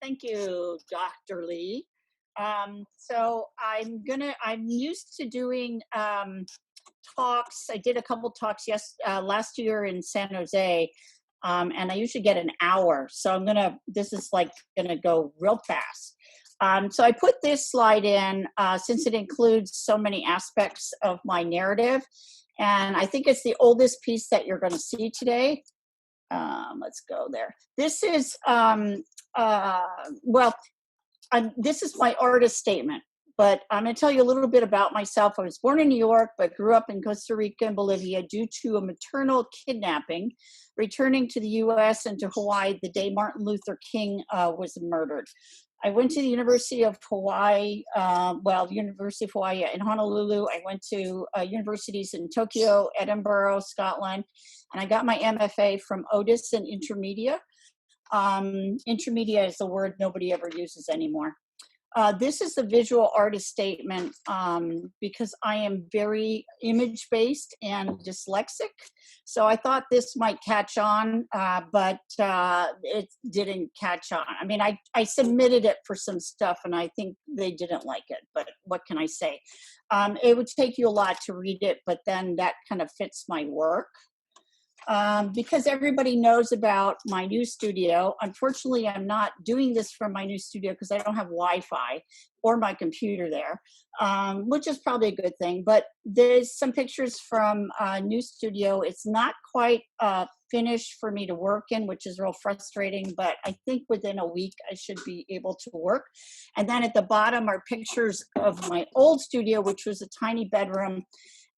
Thank you, Dr. Lee. I'm used to doing talks. I did a couple talks last year in San Jose, and I usually get an hour. So this is like gonna go real fast. So I put this slide in since it includes so many aspects of my narrative. And I think it's the oldest piece that you're gonna see today. Let's go there. This is, this is my artist statement, but I'm going to tell you a little bit about myself. I was born in New York, but grew up in Costa Rica and Bolivia due to a maternal kidnapping, returning to the U.S. and to Hawaii the day Martin Luther King was murdered. I went to the University of Hawaii, University of Hawaii in Honolulu. I went to universities in Tokyo, Edinburgh, Scotland, and I got my MFA from Otis in Intermedia. Intermedia is a word nobody ever uses anymore. This is the visual artist statement because I am very image-based and dyslexic. So I thought this might catch on, but it didn't catch on. I mean, I submitted it for some stuff and I think they didn't like it, but what can I say? It would take you a lot to read it, but then that kind of fits my work. Because everybody knows about my new studio. Unfortunately, I'm not doing this from my new studio because I don't have Wi-Fi or my computer there, which is probably a good thing. But there's some pictures from a new studio. It's not quite finished for me to work in, which is real frustrating, but I think within a week I should be able to work. And then at the bottom are pictures of my old studio, which was a tiny bedroom.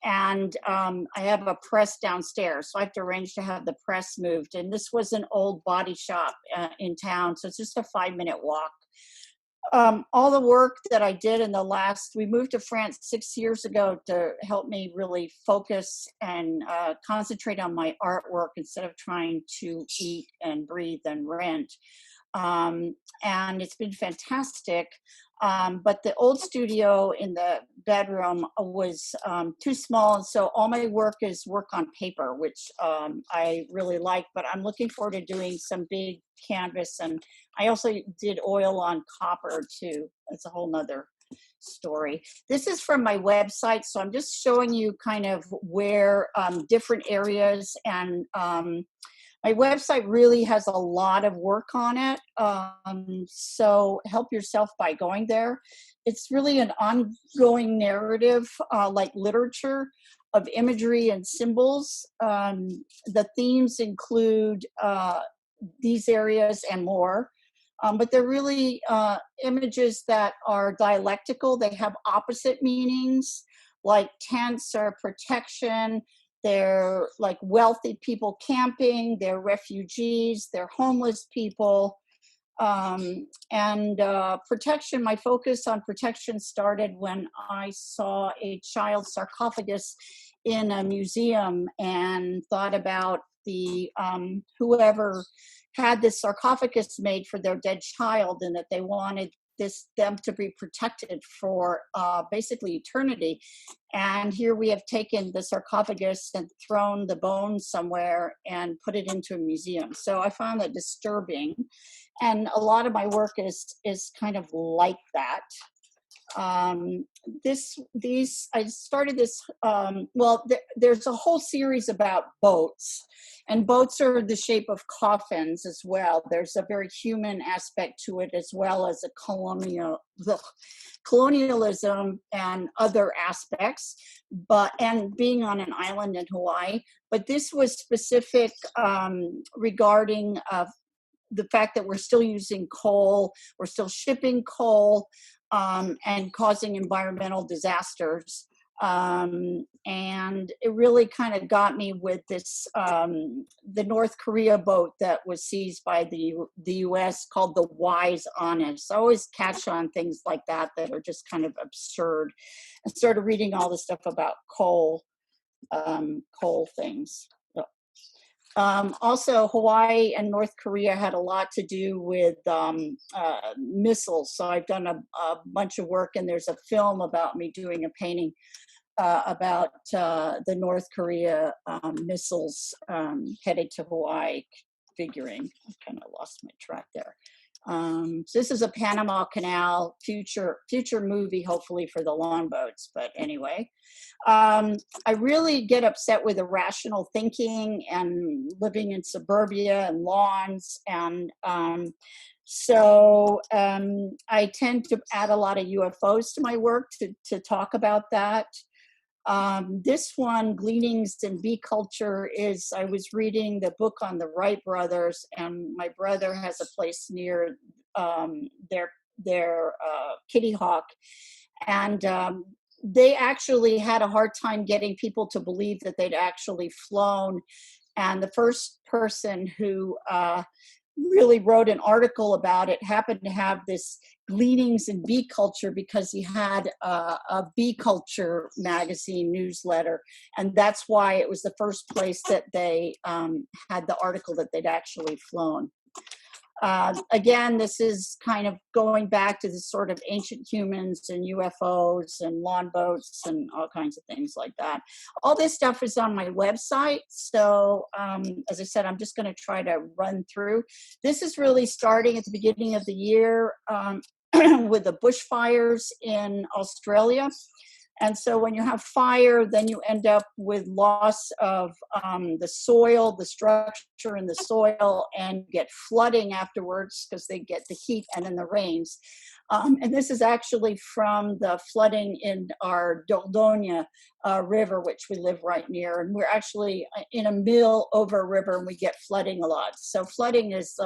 And I have a press downstairs, so I have to arrange to have the press moved. And this was an old body shop in town, so it's just a 5-minute walk. All the work that I did we moved to France 6 years ago to help me really focus and concentrate on my artwork instead of trying to eat and breathe and rent. And it's been fantastic. But the old studio in the bedroom was too small. And so all my work is work on paper, which I really like, but I'm looking forward to doing some big canvas. And I also did oil on copper too. That's a whole nother story. This is from my website. So I'm just showing you kind of where different areas and my website really has a lot of work on it, so help yourself by going there. It's really an ongoing narrative, like literature, of imagery and symbols. The themes include these areas and more, but they're really images that are dialectical. They have opposite meanings, like tents or protection. They're like wealthy people camping, they're refugees, they're homeless people. Protection, my focus on protection started when I saw a child sarcophagus in a museum and thought about the whoever had this sarcophagus made for their dead child and that they wanted them to be protected for basically eternity. And here we have taken the sarcophagus and thrown the bones somewhere and put it into a museum. So I found that disturbing. And a lot of my work is kind of like that. I started this, there's a whole series about boats, and boats are the shape of coffins as well. There's a very human aspect to it, as well as a colonialism and other aspects, and being on an island in Hawaii. But this was specific regarding the fact that we're still using coal, we're still shipping coal, and causing environmental disasters. And it really kind of got me with this, the North Korea boat that was seized by the US called the Wise Honest. I always catch on things like that are just kind of absurd. I started reading all the stuff about coal things. Also, Hawaii and North Korea had a lot to do with missiles. So I've done a bunch of work, and there's a film about me doing a painting about the North Korea missiles headed to Hawaii figuring. I kind of lost my track there. So this is a Panama Canal future movie, hopefully for the longboats. But anyway, I really get upset with irrational thinking and living in suburbia and lawns. And I tend to add a lot of UFOs to my work to talk about that. This one, Gleanings in Bee Culture, is, I was reading the book on the Wright brothers, and my brother has a place near their Kitty Hawk, and they actually had a hard time getting people to believe that they'd actually flown. And the first person who really wrote an article about it happened to have this Gleanings in Bee Culture because he had a bee culture magazine newsletter, and that's why it was the first place that they had the article that they'd actually flown. Again, this is kind of going back to the sort of ancient humans and UFOs and longboats and all kinds of things like that. All this stuff is on my website. So as I said, I'm just going to try to run through. This is really starting at the beginning of the year with the bushfires in Australia. And so when you have fire, then you end up with loss of the soil, the structure in the soil, and get flooding afterwards because they get the heat and then the rains. And this is actually from the flooding in our Dordogne River, which we live right near. And we're actually in a mill over a river, and we get flooding a lot. So flooding is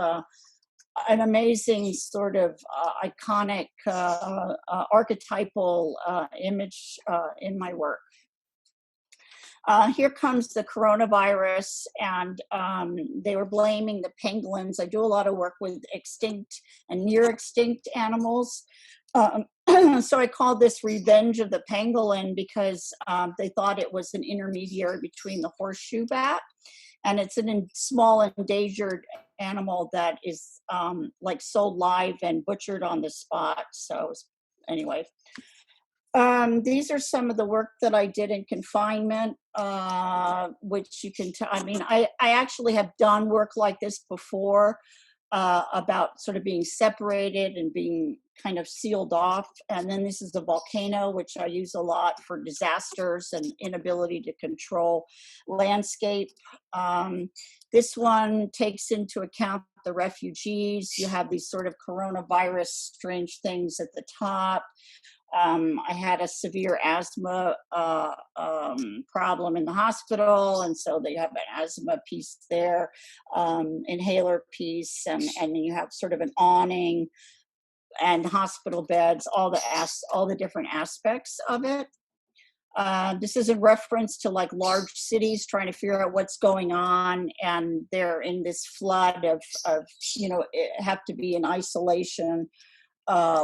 an amazing sort of iconic archetypal image in my work. Here comes the coronavirus, and they were blaming the pangolins. I do a lot of work with extinct and near extinct animals. So I called this Revenge of the Pangolin because they thought it was an intermediary between the horseshoe bat, and it's a small endangered animal that is like sold live and butchered on the spot. So anyway, these are some of the work that I did in confinement, which you can I mean, I actually have done work like this before, about sort of being separated and being kind of sealed off. And then this is the volcano, which I use a lot for disasters and inability to control landscape. This one takes into account the refugees. You have these sort of coronavirus strange things at the top. I had a severe asthma problem in the hospital, and so they have an asthma piece there, inhaler piece, and you have sort of an awning and hospital beds, all the different aspects of it. This is a reference to like large cities trying to figure out what's going on, and they're in this flood of have to be in isolation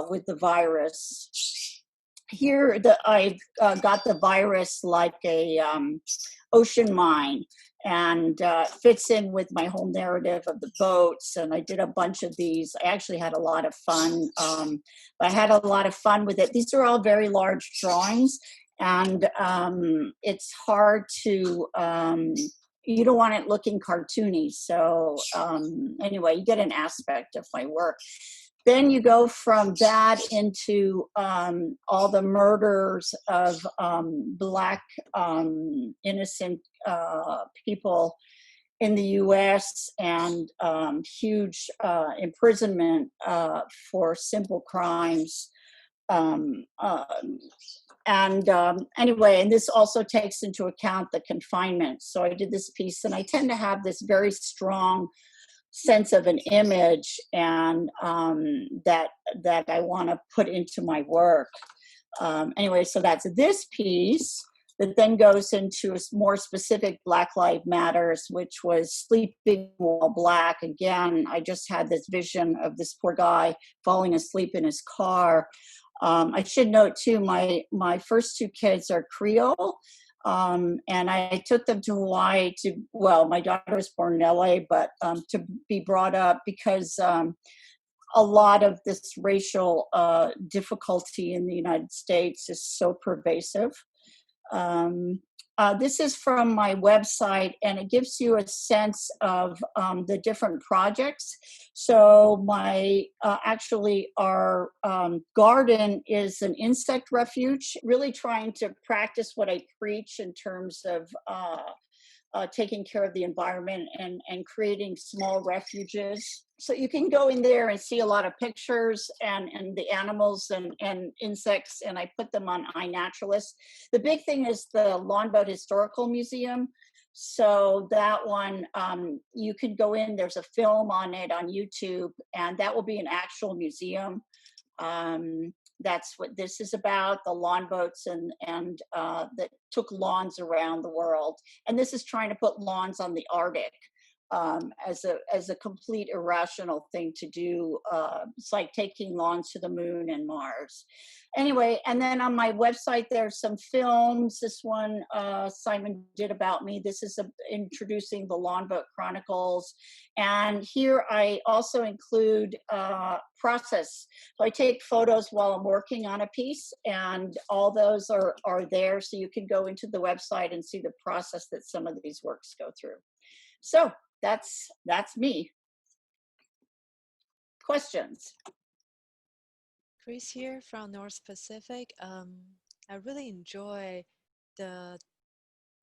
with the virus. Here, I've got the virus like a ocean mine, and fits in with my whole narrative of the boats. And I did a bunch of these. I actually had a lot of fun. I had a lot of fun with it. These are all very large drawings, and it's hard to, you don't want it looking cartoony. So anyway, you get an aspect of my work. Then you go from that into all the murders of Black innocent people in the U.S. and huge imprisonment for simple crimes. Anyway, and this also takes into account the confinement. So I did this piece, and I tend to have this very strong sense of an image, and that I want to put into my work. Anyway, so that's this piece that then goes into a more specific Black Lives Matters, which was Sleeping While Black. Again, I just had this vision of this poor guy falling asleep in his car. I should note too, my first two kids are Creole. And I took them to Hawaii my daughter was born in LA, but to be brought up because a lot of this racial difficulty in the United States is so pervasive. This is from my website, and it gives you a sense of the different projects. So my actually our garden is an insect refuge, really trying to practice what I preach in terms of taking care of the environment and creating small refuges. So you can go in there and see a lot of pictures and the animals and insects, and I put them on iNaturalist. The big thing is the Longboat Historical Museum. So that one, you could go in, there's a film on it on YouTube, and that will be an actual museum. That's what this is about, the longboats and that took lawns around the world. And this is trying to put lawns on the Arctic as a complete irrational thing to do. It's like taking lawns to the moon and Mars. Anyway, and then on my website, there's some films. This one Simon did about me. This is introducing the Longboat Chronicles. And here I also include process. So I take photos while I'm working on a piece, and all those are there. So you can go into the website and see the process that some of these works go through. So that's me. Questions? Chris here from North Pacific. I really enjoy the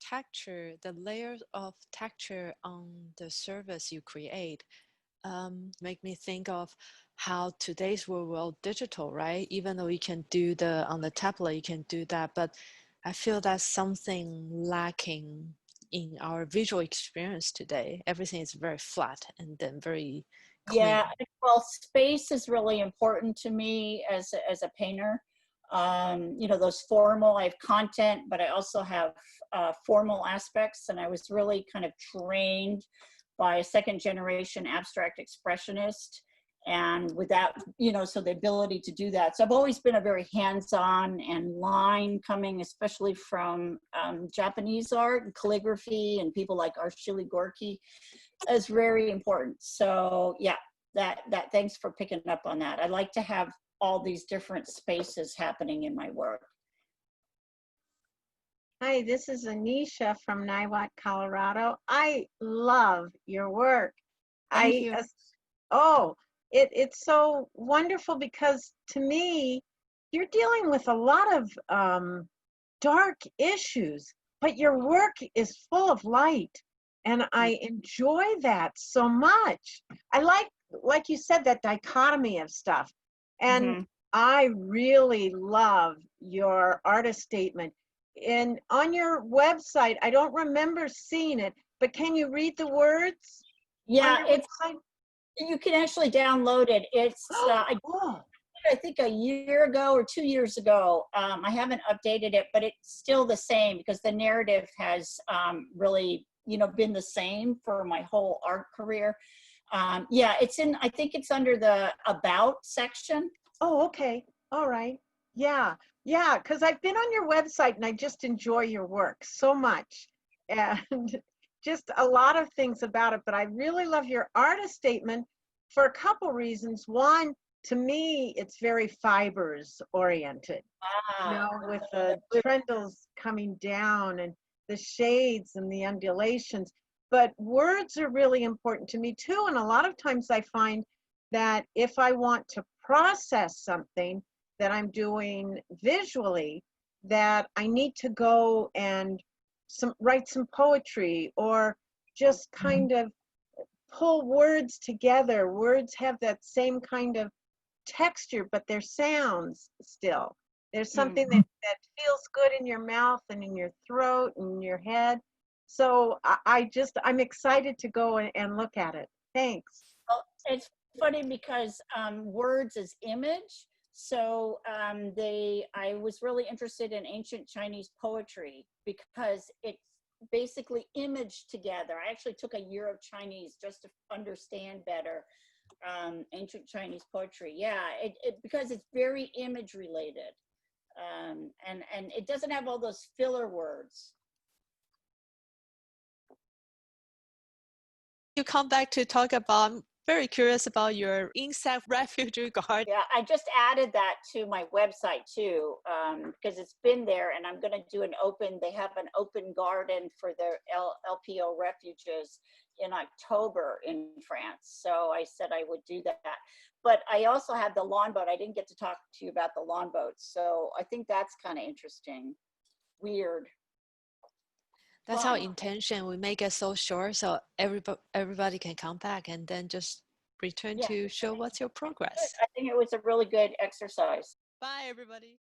texture, the layers of texture on the surface you create. Make me think of how today's world, well, digital, right? Even though you can do on the tablet, you can do that, but I feel that's something lacking in our visual experience today. Everything is very flat and then very clean. Yeah, well, space is really important to me as a painter. You know, those formal, I have content, but I also have formal aspects, and I was really kind of trained by a second generation abstract expressionist. And with that, you know, so the ability to do that. So I've always been a very hands-on, and line coming, especially from Japanese art and calligraphy and people like Arshili Gorky, is very important. So yeah, that thanks for picking up on that. I like to have all these different spaces happening in my work. Hi, this is Anisha from Niwot, Colorado. I love your work. Thank you. It's so wonderful because to me, you're dealing with a lot of dark issues, but your work is full of light. And I enjoy that so much. I like you said, that dichotomy of stuff. And I really love your artist statement. And on your website, I don't remember seeing it, but can you read the words? Yeah, you can actually download it. It's I think a year ago or 2 years ago. I haven't updated it, but it's still the same because the narrative has really, you know, been the same for my whole art career. Yeah, it's in, I think it's under the About section. Oh, okay. All right. Yeah. Yeah. Because I've been on your website and I just enjoy your work so much. And just a lot of things about it. But I really love your artist statement for a couple reasons. One, to me, it's very fibers oriented. You know, with the trendles coming down and the shades and the undulations. But words are really important to me too. And a lot of times I find that if I want to process something that I'm doing visually, that I need to go and write some poetry or just kind of pull words together. Words have that same kind of texture, but they're sounds still. There's something that feels good in your mouth and in your throat and in your head. So I'm excited to go and look at it. Thanks. Well, it's funny because words is image. So I was really interested in ancient Chinese poetry because it's basically image together. I actually took a year of Chinese just to understand better ancient Chinese poetry. Yeah, because it's very image related. And it doesn't have all those filler words. You come back to talk about, very curious about your insect refugee garden. Yeah, I just added that to my website too, because it's been there, and I'm going to do they have an open garden for their LPO refuges in October in France. So I said I would do that. But I also have the lawn boat. I didn't get to talk to you about the lawn boat. So I think that's kind of interesting. Weird. That's our Fun. intention. We make it so short so everybody can come back and then just return Yeah. to show what's your progress. I think it was a really good exercise. Bye, everybody.